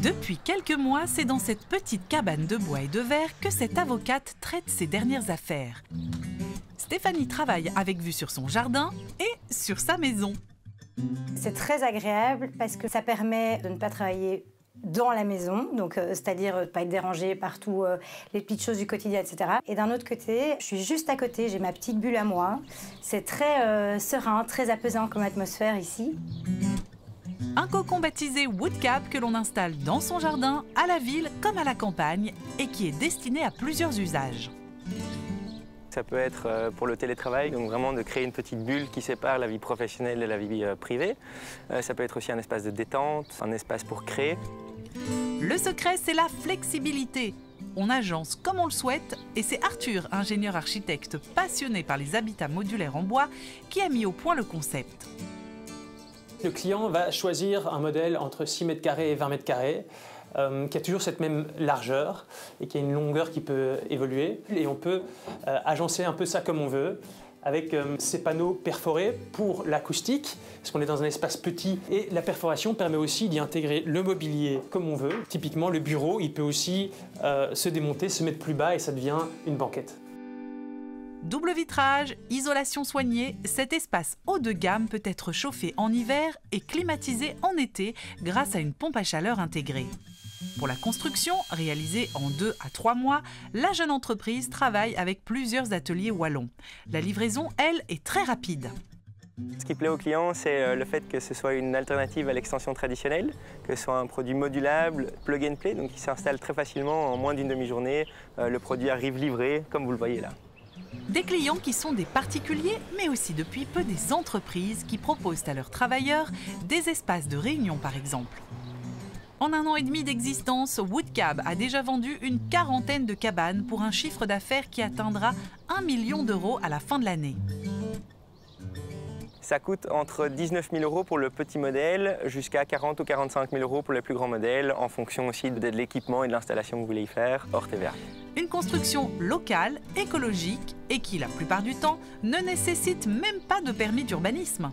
Depuis quelques mois, c'est dans cette petite cabane de bois et de verre que cette avocate traite ses dernières affaires. Stéphanie travaille avec vue sur son jardin et sur sa maison. C'est très agréable parce que ça permet de ne pas travailler dans la maison, donc c'est-à-dire de ne pas être dérangé par tout les petites choses du quotidien, etc. Et d'un autre côté, je suis juste à côté, j'ai ma petite bulle à moi. C'est très serein, très apaisant comme atmosphère ici. Un cocon baptisé Woodcab que l'on installe dans son jardin, à la ville comme à la campagne, et qui est destiné à plusieurs usages. Ça peut être pour le télétravail, donc vraiment de créer une petite bulle qui sépare la vie professionnelle de la vie privée. Ça peut être aussi un espace de détente, un espace pour créer. Le secret, c'est la flexibilité. On agence comme on le souhaite et c'est Arthur, ingénieur architecte passionné par les habitats modulaires en bois, qui a mis au point le concept. Le client va choisir un modèle entre 6 mètres carrés et 20 mètres carrés, qui a toujours cette même largeur et qui a une longueur qui peut évoluer. Et on peut agencer un peu ça comme on veut, avec ces panneaux perforés pour l'acoustique, parce qu'on est dans un espace petit. Et la perforation permet aussi d'y intégrer le mobilier comme on veut. Typiquement, le bureau, il peut aussi se démonter, se mettre plus bas et ça devient une banquette. Double vitrage, isolation soignée, cet espace haut de gamme peut être chauffé en hiver et climatisé en été grâce à une pompe à chaleur intégrée. Pour la construction, réalisée en 2 à 3 mois, la jeune entreprise travaille avec plusieurs ateliers wallons. La livraison, elle, est très rapide. Ce qui plaît aux clients, c'est le fait que ce soit une alternative à l'extension traditionnelle, que ce soit un produit modulable, plug and play, donc qui s'installe très facilement en moins d'une demi-journée. Le produit arrive livré, comme vous le voyez là. Des clients qui sont des particuliers, mais aussi depuis peu des entreprises qui proposent à leurs travailleurs des espaces de réunion par exemple. En 1 an et demi d'existence, Woodcab a déjà vendu une 40aine de cabanes pour un chiffre d'affaires qui atteindra 1 million d'euros à la fin de l'année. Ça coûte entre 19 000 € pour le petit modèle jusqu'à 40 ou 45 000 € pour les plus grands modèles, en fonction aussi de l'équipement et de l'installation que vous voulez y faire, hors TVA. Une construction locale, écologique et qui, la plupart du temps, ne nécessite même pas de permis d'urbanisme.